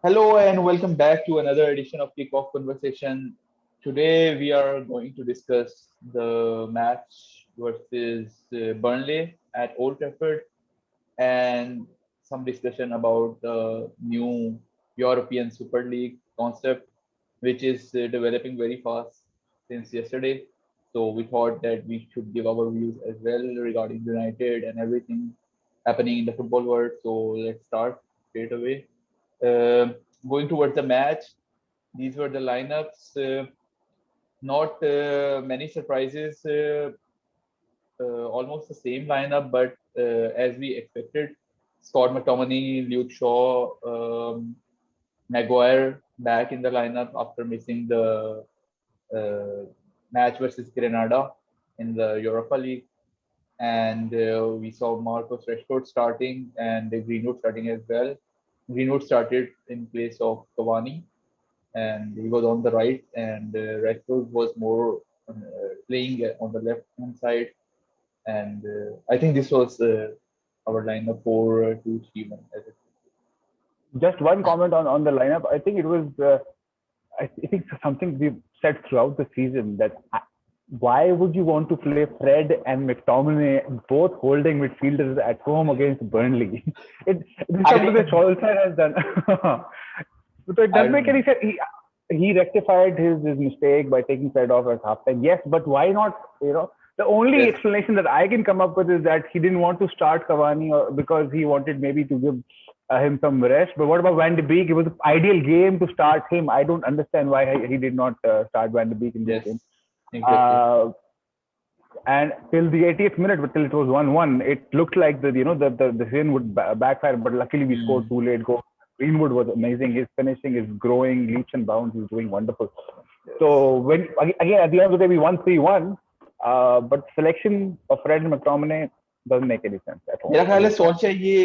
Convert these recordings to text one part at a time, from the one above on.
Hello and welcome back to another edition of Kickoff Conversation. Today we are going to discuss the match versus Burnley at Old Trafford and some discussion about the new European Super League concept, which is developing very fast since yesterday. So we thought that we should give our views as well regarding United and everything happening in the football world. So let's start straight away. Um Going towards the match, these were the lineups. Not many surprises. Almost the same lineup, but as we expected, Scott McTominay, Luke Shaw, Maguire back in the lineup after missing the uh, match versus Grenada in the Europa League. And we saw Marcus Rashford starting and Greenwood starting as well. Greenwood started in place of Cavani, and he was on the right, and Rashford was more playing on the left hand side. And I think this was our lineup 4-2-3-1. Just one comment on the lineup. I think it was. I think something we've said throughout the season that why would you want to play Fred and McTominay both holding midfielders at home against Burnley? This is I something that don't, Solskjaer has done. So it I doesn't don't make know. any sense. He rectified his mistake by taking Fred off at halftime. Yes, but why not? The only Yes, explanation that I can come up with is that he didn't want to start Cavani because he wanted maybe to give him some rest. But what about Van de Beek? It was an ideal game to start him. I don't understand why he did not start Van de Beek in this game. yes, exactly. Uh, and till the 80th minute, but till it was 1-1, it looked like the decision would backfire. But luckily, we scored Hmm. two late goals. Greenwood was amazing. His finishing is growing leaps and bounds. He's doing wonderful. Yes. So when again at the end of the day we won 3-1, but selection of Fred and McTominay doesn't make any sense at all मेरा ख्याल है against सोचा ये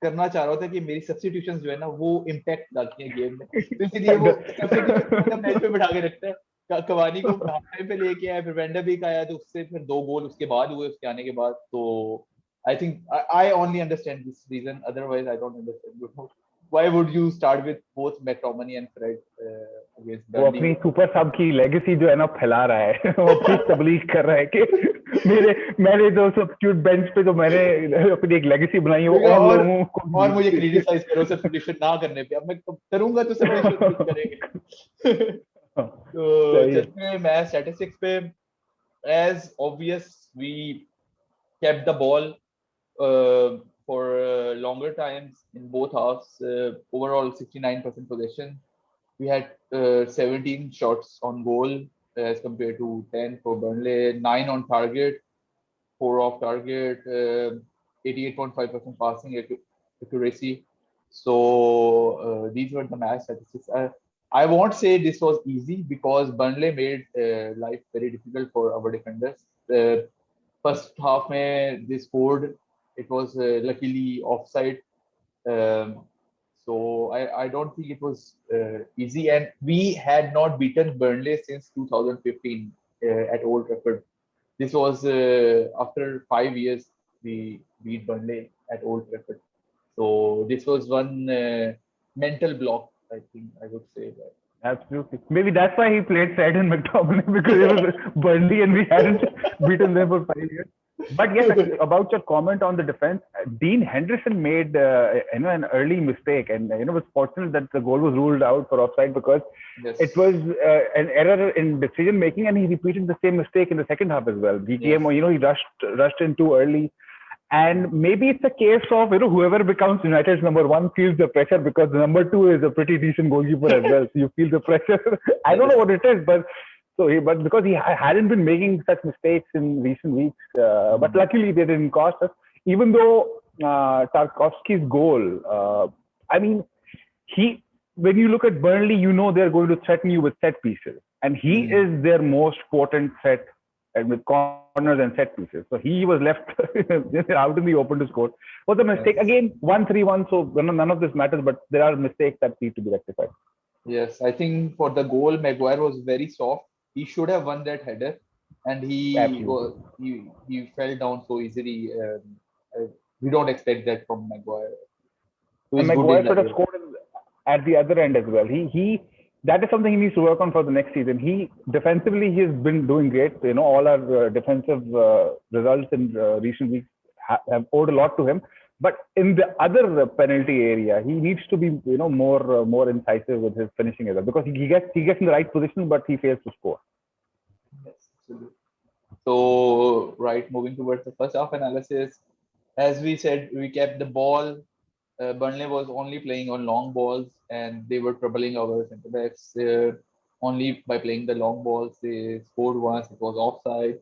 करना चाह रहा था कि मेरी सब्स्टिट्यूशंस जो है ना वो इम्पैक्ट डालती हैं गेम में, तो इसलिए वो सब्स्टिट्यूशन मतलब बेंच पे बिठा के रखता है। कवानी को हाफ टाइम पे लेके आया, फिर वेंडर भी आया, तो उससे फिर दो गोल उसके बाद हुए, उसके आने के बाद। तो I think I only understand this reason, otherwise I don't understand why would you start with both McTominay and Fred against वो बर्नली। अपनी सुपर सब की लेगेसी जो है ना फैला रहा है वो अपनी तबलीग कर रहा है कि मेरे मैंने जो सब्स्टिट्यूट बेंच पे जो मैंने अपनी एक लेगेसी बनाई है वो देखा, और लोगों को और मुझे भी क्रिटिसाइज करो सब्स्टिट्यूशन ना करने पे, अब मैं करूंगा तो सब्स्टिट्यूशन खुद करेंगे। तो सही है चलते हैं मैच स्टैटिस्टिक्स पे। as obvious, we kept the ball for longer times in both halves. Overall 69% possession. We had 17 shots on goal as compared to 10 for Burnley, 9 on target, 4 off target, 88.5% passing accuracy. So these were the match statistics. I won't say this was easy because Burnley made life very difficult for our defenders. First half mein they scored. It was luckily offside. Um, so I don't think it was easy. And we had not beaten Burnley since 2015 at Old Trafford. This was after 5 years we beat Burnley at Old Trafford. So this was one mental block, I think I would say absolutely maybe that's why he played Fred and McTominay because it was Burnley and we hadn't beaten them for 5 years. But yes, that. about your comment on the defense, Dean Henderson made an early mistake, and was fortunate that the goal was ruled out for offside because it was Yes, an error in decision making, and he repeated the same mistake in the second half as well. GTM, yes, he rushed in too early, and maybe it's a case of whoever becomes United's number one feels the pressure because the number two is a pretty decent goalkeeper as well. So you feel the pressure. I don't know yes. what it is, but because he hadn't been making such mistakes in recent weeks, but Hmm. luckily they didn't cost us. Even though Tarkovsky's goal, I mean, he when you look at Burnley, they're going to threaten you with set pieces, and he Hmm. is their most potent threat and with corners and set pieces. So he was left out in the open to score. Was a mistake Yes, again, 1-3-1. So none of this matters, but there are mistakes that need to be rectified. yes. I think for the goal, Maguire was very soft. He should have won that header, and Absolutely. he fell down so easily. We don't expect that from Maguire, who And is good in Maguire the should have air. scored. at the other end as well. He that is something he needs to work on for the next season. He defensively he has been doing great. You know, all our defensive results in recent weeks have owed a lot to him. But in the other penalty area, he needs to be more incisive with his finishing as well, because he gets in the right position, but he fails to score. Yes, absolutely. So, right, moving towards the first half analysis, as we said, we kept the ball. Burnley was only playing on long balls, and they were troubling our centre backs only by playing the long balls. They scored once; it was offside.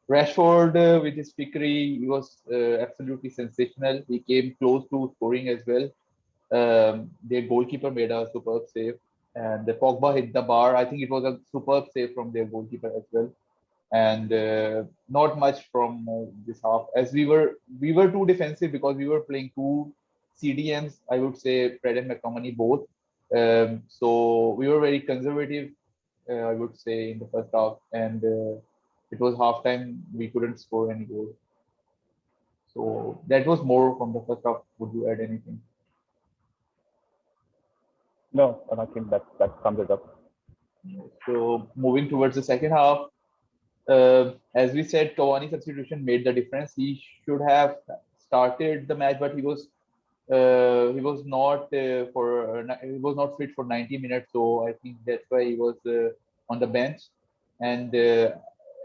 Rashford, with his trickery, he was absolutely sensational. He came close to scoring as well. Their goalkeeper made a superb save, and the Pogba hit the bar. I think it was a superb save from their goalkeeper as well. And not much from this half, as we were too defensive because we were playing two CDMs. I would say Fred and McTominay both. So we were very conservative, I would say, in the first half, and it was halftime. We couldn't score any goals. So that was more from the first half. Would you add anything? No, and I think that sums it up. So moving towards the second half, as we said, Cavani substitution made the difference. He should have started the match, but he was not he was not fit for 90 minutes. So I think that's why he was on the bench. And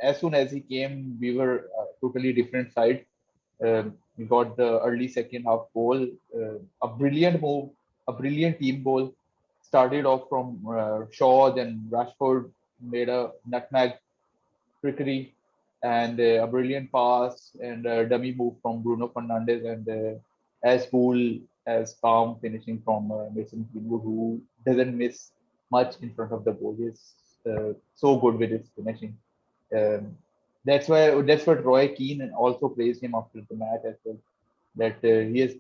as soon as he came, we were totally different side. We got the early second half goal, a brilliant move, a brilliant team goal. Started off from Shaw, then Rashford made a nutmeg trickery, and a brilliant pass and a dummy move from Bruno Fernandes, and as cool as calm finishing from Mason Greenwood, who doesn't miss much in front of the goal. He's so good with his finishing. Um, that's what Roy Keane also praised him after the match as well. That he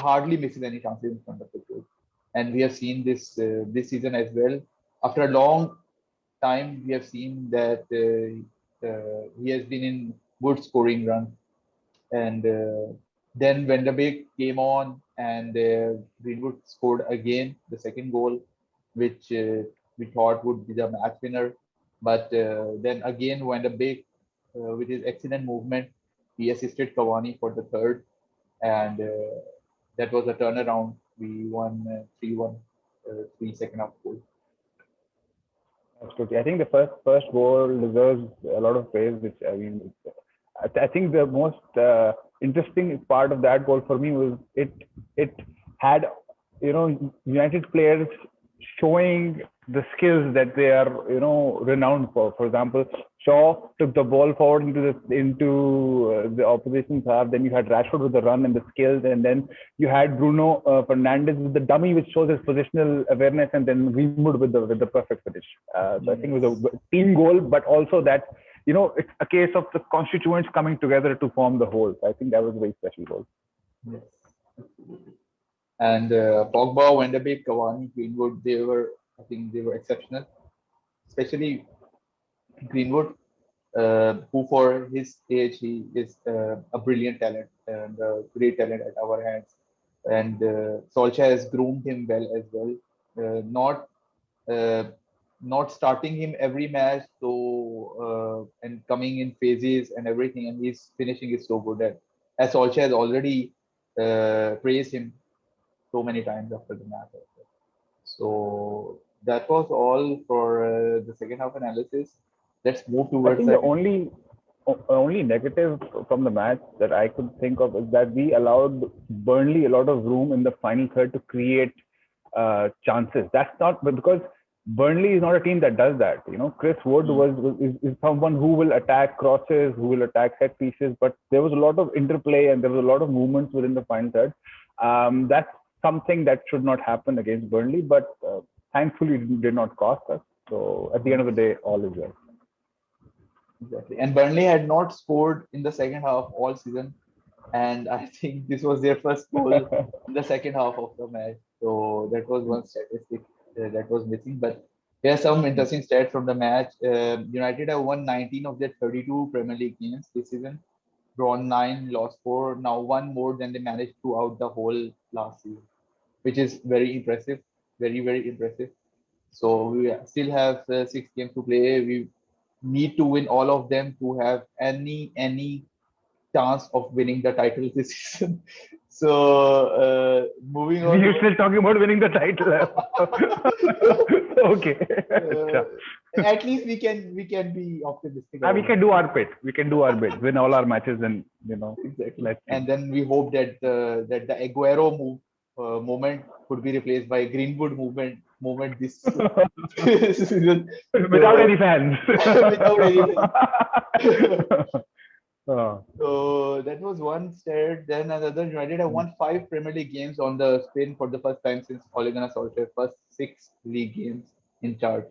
hardly misses any chances in front of the goal, and we have seen this season as well. After a long time, we have seen that he has been in good scoring run. And then when the big came on, and Greenwood scored again the second goal, which we thought would be the match winner. But then again, when the big, with his excellent movement, he assisted Cavani for the third, and that was a turnaround. We won 3-1, 3 second half goals. Absolutely. I think the first goal deserves a lot of praise. Which I mean, I think the most interesting part of that goal for me was it had United players showing the skills that they are renowned for. For example, Shaw took the ball forward into the opposition's half. Then you had Rashford with the run and the skills, and then you had Bruno Fernandes with the dummy, which shows his positional awareness, and then Greenwood with the perfect finish. So I think it was a team goal, but also that it's a case of the constituents coming together to form the whole. So I think that was a very special goal. Yes, absolutely. And Pogba, Van de Beek, Cavani, Greenwood, I think they were exceptional, especially Greenwood, who for his age, he is a brilliant talent and a great talent at our hands. And Solskjaer has groomed him well as well. Uh, not starting him every match, and coming in phases and everything, and his finishing is so good. As Solskjaer has already praised him so many times after the match. So that was all for the second half analysis. Let's move I towards think the only negative from the match that I could think of is that we allowed Burnley a lot of room in the final third to create chances. That's not because Burnley is not a team that does that. Chris Wood is someone who will attack crosses, who will attack set pieces, but there was a lot of interplay and there was a lot of movements within the final third. That's something that should not happen against Burnley, but thankfully it did not cost us. So at the end of the day, all is well. Exactly. And Burnley had not scored in the second half all season, and I think this was their first goal in the second half of the match. So that was one statistic that was missing. But there are some interesting stats from the match. United have won 19 of their 32 Premier League games this season. drawn 9, lost 4. Now one more than they managed throughout the whole last season, which is very impressive, very impressive. So we still have 6 games to play. We need to win all of them to have any chance of winning the title this season. So moving on. You're still talking about winning the title. Okay. Uh, at least we can be optimistic We about can it. do our bit. We can do our bit. Win all our matches, and Exactly. let's see. And then we hope that the Aguero moment could be replaced by Greenwood moment this season. Without So, any fans. without any fans. Oh. So that was one stat. Then another, United have won 5 Premier League games on the spin for the first time since Ole Gunnar Solskjaer first 6 league games in charge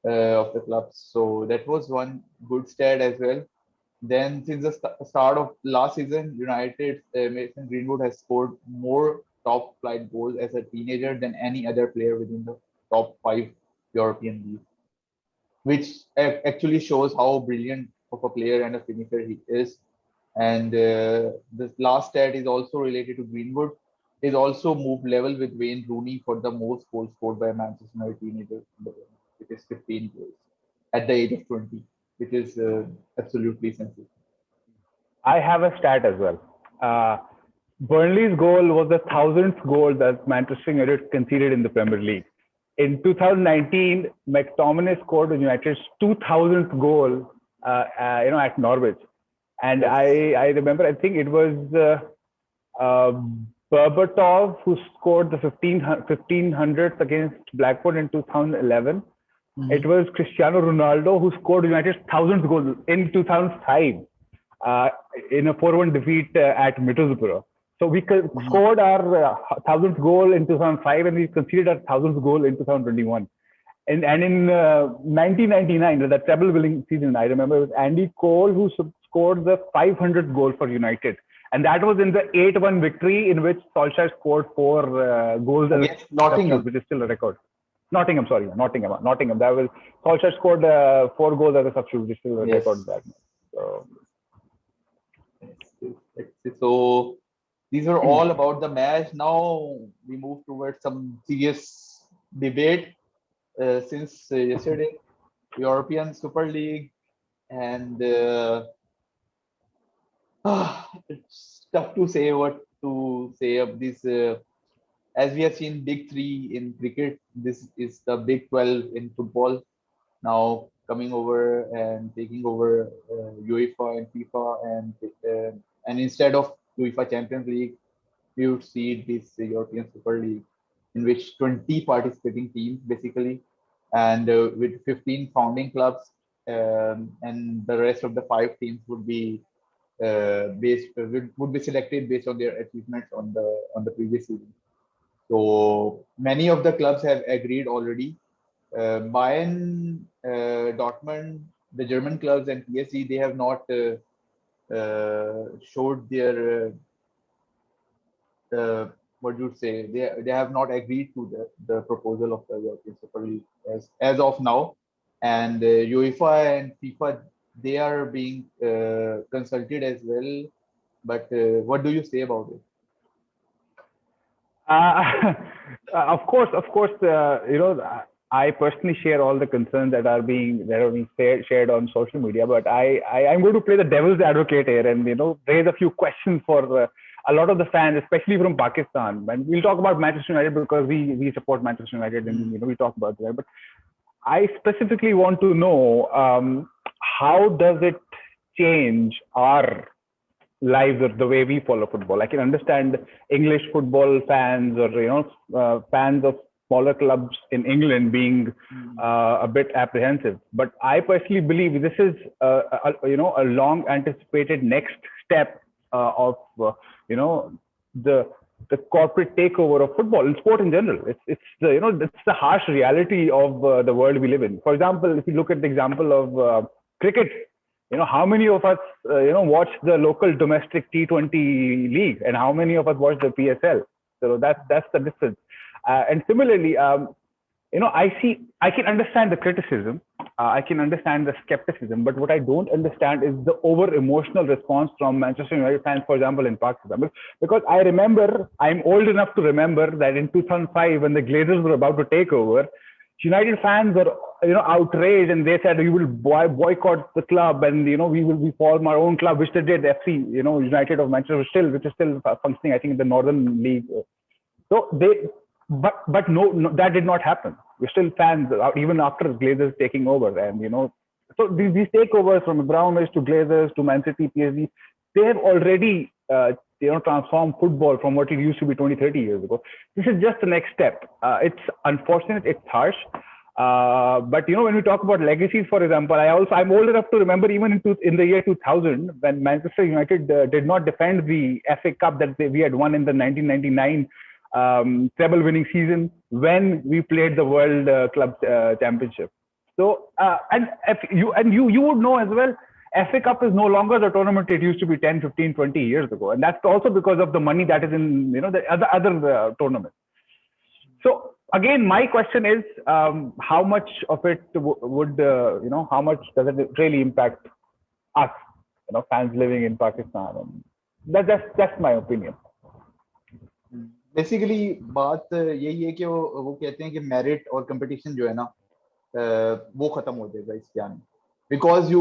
of the club. So that was one good stat as well. Then since the start of last season, United Mason Greenwood has scored more top flight goals as a teenager than any other player within the top 5 European leagues, which actually shows how brilliant of a player and a finisher he is. And the last stat is also related to Greenwood. He's also moved level with Wayne Rooney for the most goals scored by a Manchester United teenager in the Premier League. It is 15 goals at the age of 20, which is absolutely sensational. I have a stat as well. Burnley's goal was the 1,000th goal that Manchester United conceded in the Premier League. In 2019, McTominay scored United's 2,000th goal, at Norwich. And Yes. I remember, I think it was Berbatov who scored the 1500th against Blackburn in 2011. It was Cristiano Ronaldo who scored United's 1,000th goal in 2005 in a 4-1 defeat at Middlesbrough. So we scored our 1,000th goal in 2005 and we conceded our 1,000th goal in 2021. And in 1999, that treble-winning season, I remember it was Andy Cole who scored the 500th goal for United. And that was in the 8-1 victory in which Solskjaer scored 4 goals Against Nottingham. which is still a record. Nottingham. That was Solskjaer scored 4 goals as a substitute, which is still a Yes. record. That. So these are all about the match. Now we move towards some serious debate. Since yesterday, European Super League, and it's tough to say what to say of this. As we have seen, Big Three in cricket, this is the Big 12 in football now coming over and taking over UEFA and FIFA, and instead of UEFA Champions League, we would see this European Super League, in which 20 participating teams basically, and with 15 founding clubs, and the rest of the 5 teams would be would be selected based on their achievements on the previous season. So many of the clubs have agreed already. Bayern, Dortmund, the German clubs, and PSG, they have not showed their what you would say, they have not agreed to the proposal of the European Super League as of now, and UEFA and FIFA, they are being consulted as well. But what do you say about it? Of course, I personally share all the concerns that are being shared on social media, but I'm going to play the devil's advocate here and raise a few questions for a lot of the fans, especially from Pakistan. And we'll talk about Manchester United because we support Manchester United, and we talk about that. But I specifically want to know how does it change our lives or the way we follow football. I can understand English football fans or fans of smaller clubs in England being a bit apprehensive, but I personally believe this is a long anticipated next step of the corporate takeover of football and sport in general. It's the harsh reality of the world we live in. For example, if you look at the example of cricket, how many of us watch the local domestic T20 league, and how many of us watch the PSL? So that's the difference. And similarly, I can understand the criticism I can understand the skepticism, but what I don't understand is the over emotional response from Manchester United fans, for example, in Pakistan. Because I remember, I'm old enough to remember that in 2005, when the Glazers were about to take over, United fans were, outraged, and they said we will boycott the club, and we form our own club, which they did. FC, United of Manchester, which is still functioning, I think, in the Northern League. So but no, that did not happen. We're still fans even after Glazers taking over, and so these takeovers from Abramovich to Glazers to Man City, PSG, they have already transformed football from what it used to be 20, 30 years ago. This is just the next step. It's unfortunate, it's harsh. But when we talk about legacies, for example, I'm old enough to remember even in the year 2000 when Manchester United did not defend the FA Cup that we had won in the 1999 treble winning season when we played the World Club Championship. So and you would know as well, FA Cup is no longer the tournament it used to be 10, 15, 20 years ago, and that's also because of the money that is in the other tournaments. So again, my question is, how much of it would how much does it really impact us, fans living in Pakistan? And that's my opinion. Basically बात यही है कि वो कहते हैं कि merit और competition जो है ना वो खत्म हो जाएगा इस क्या में, because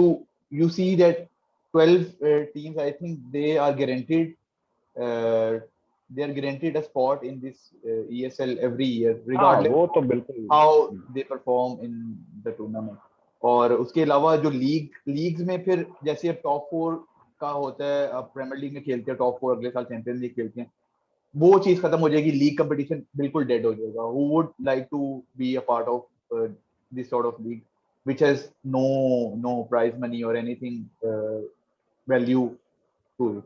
you see that 12 teams, I think they are guaranteed a spot in this ESL every year, regardless how they perform in the tournament. और उसके अलावा जो लीग्स में फिर जैसे अब टॉप 4 का होता है, अब प्रीमियर लीग में खेलते हैं टॉप 4, अगले साल चैंपियंस लीग खेलते हैं, वो चीज खत्म हो जाएगी, लीग कंपटीशन बिल्कुल डेड हो जाएगा. Who would like to be a part of this sort of league which has no prize money or anything value to it?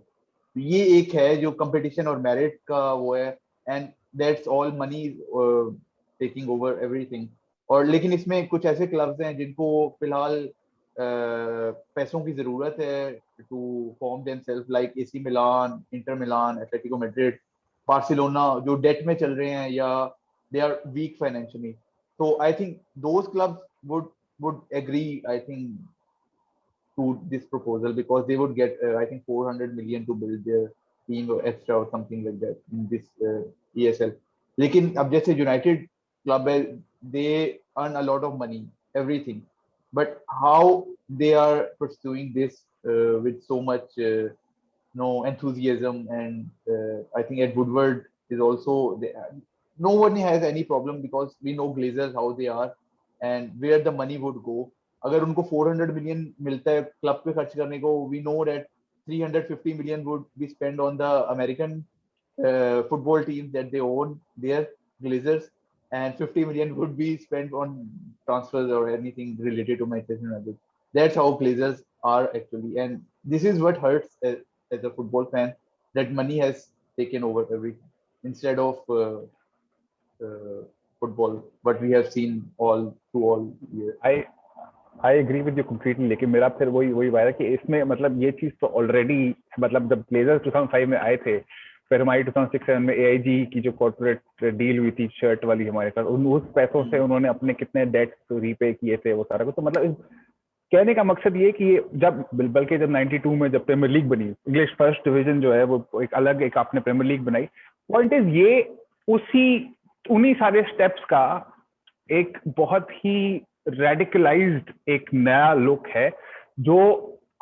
ये एक है जो कंपटीशन और मेरिट का वो है, and that's all money taking over everything. और लेकिन इसमें कुछ ऐसे क्लब्स हैं जिनको फिलहाल पैसों की जरूरत है to form themself, like AC Milan, Inter Milan, Atletico Madrid, Barcelona, जो डेट में चल रहे हैं या they are weak financially. So I think those clubs would agree, I think, to this proposal, because they would get, I think, 400 million to build their team or extra or something like that in this ESL. लेकिन अब जैसे United club है, they earn a lot of money, everything, but how they are pursuing this with so much enthusiasm, and I think Ed Woodward is also no one has any problem, because we know Glazers how they are and where the money would go. अगर उनको 400 million मिलता है club पे खर्च करने को, we know that 350 million would be spent on the American football teams that they own, their Glazers, and 50 million would be spent on transfers or anything related to Manchester United. That's how Glazers are actually, and this is what hurts as a football fan, that money has taken over everything instead of football, what we have seen all year. I agree with you completely, लेकिन मेरा फिर वही वायदा कि इसमें मतलब ये चीज तो ऑलरेडी, मतलब जब Glazers 2005 में आए थे, फिर हमारी 2006-07 में AIG की जो कॉर्पोरेट डील हुई थी शर्ट वाली हमारे साथ, उस पैसों से उन्होंने अपने कितने डेट्स रीपे किए थे, वो सारा कुछ. तो मतलब कहने का मकसद ये कि बल्कि जब 92 में जब प्रीमियर लीग बनी, इंग्लिश फर्स्ट डिवीजन जो है वो एक अलग एक आपने प्रीमियर लीग बनाई. पॉइंट इज ये उन्हीं सारे स्टेप्स का एक बहुत ही रेडिकलाइज्ड एक नया लुक है, जो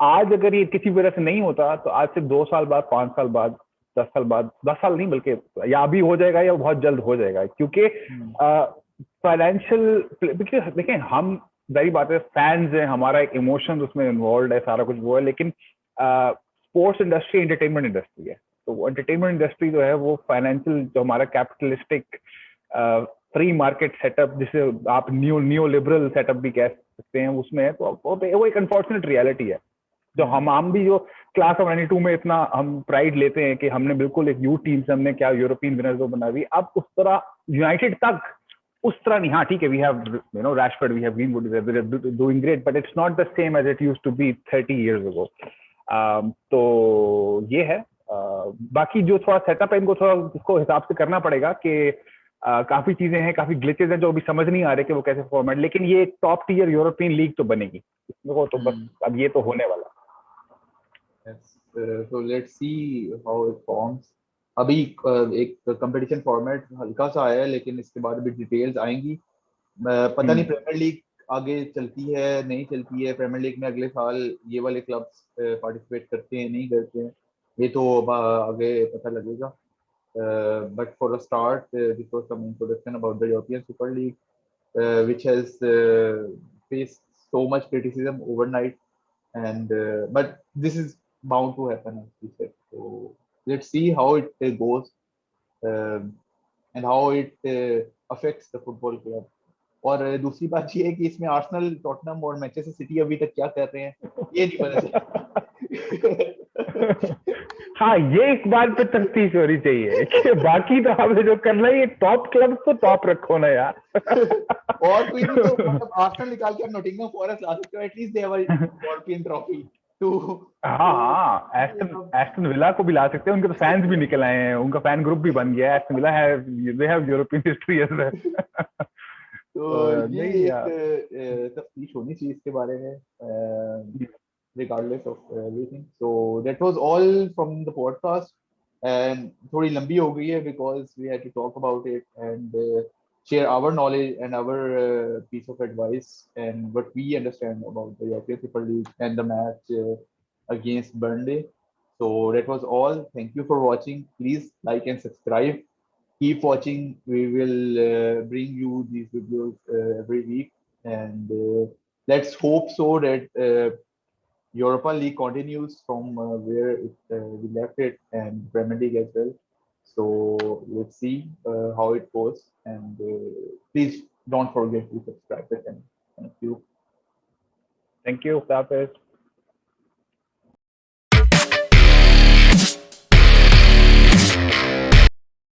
आज अगर ये किसी वजह से नहीं होता तो आज से 2 साल बाद, 5 साल बाद, 10 साल बाद, 10 साल नहीं बल्कि या अभी हो जाएगा या बहुत जल्द हो जाएगा, क्योंकि फाइनेंशियल, देखिए हम वही बात है, फैंस है, हमारा एक इमोशन उसमें इन्वॉल्व है, सारा कुछ वो है, लेकिन स्पोर्ट्स इंडस्ट्री एंटरटेनमेंट इंडस्ट्री है. तो वो एंटरटेनमेंट इंडस्ट्री जो है वो फाइनेंशियल, जो हमारा कैपिटलिस्टिक फ्री मार्केट सेटअप, जिसे आप न्यू लिबरल सेटअप भी कह सकते हैं, उसमें है. तो वो एक अनफॉर्चुनेट रियलिटी है, जो हम भी जो क्लास ऑफ 92 में इतना हम प्राइड लेते हैं कि हमने बिल्कुल एक यू टीम से हमने क्या यूरोपियन विनर्स को बना दी, अब उस तरह यूनाइटेड तक उस तरह नहीं. हाँ ठीक है, we have Rashford, we have Greenwood doing great, but it's not the same as it used to be 30 years ago. तो ये है. बाकी जो थोड़ा सेटअप है, इनको थोड़ा उसको हिसाब से करना पड़ेगा कि काफी चीजें हैं, काफी ग्लिचेस हैं जो अभी समझ नहीं आ रहे कि वो कैसे फॉर्मेट, लेकिन ये एक टॉप टियर यूरोपियन लीग तो बनेगी इसमें को, तो बस अब ये तो होने वाला। Yes. So let's see how it forms. अभी एक कंपटीशन फॉर्मेट हल्का सा आया है, लेकिन इसके बाद भी डिटेल्स आएंगी। पता नहीं प्रीमियर लीग आगे चलती है नहीं चलती है, प्रीमियर लीग में अगले साल ये वाले क्लब्स पार्टिसिपेट करते हैं नहीं करते हैं, ये तो अब आगे पता लगेगा। But for the start this was some introduction about the European Super League which has faced so much criticism overnight, and but this is bound to happen, as we said. So let's see how it goes, um, and how it affects the football club. और दूसरी बात ये है कि इसमें Arsenal, Tottenham और Manchester city अभी तक क्या कर रहे हैं ये नहीं पता चलता। हाँ, ये एक बात पे तफ्तीश होनी चाहिए कि बाकी तो हमें जो करना है, ये टॉप क्लब तो टॉप रखो ना यार। और कोई नहीं तो मतलब आर्सेनल निकाल के आप नॉटिंघम फॉरेस्ट ला सकते हो, at least they have a European trophy too. हाँ, एस्टन विला को भी ला सकते हैं, उनके तो फैंस भी निकल आए हैं, उनका फैन ग्रुप भी बन गया है। एस्टन विला है, they have European history as well. तो ये नहीं यार, एक तफ्तीश होनी चाहिए इसके बारे में, regardless of everything. So that was all from the podcast, and थोड़ी लंबी हो गई है because we had to talk about it and share our knowledge and our piece of advice and what we understand about the European Super League and the match against Burnley. So that was all. Thank you for watching. Please like and subscribe. Keep watching. We will bring you these videos every week, and let's hope so that Europa League continues from where we left it, and Premier League as well. So let's see how it goes, and please don't forget to subscribe to the channel. Thank you. Thank you,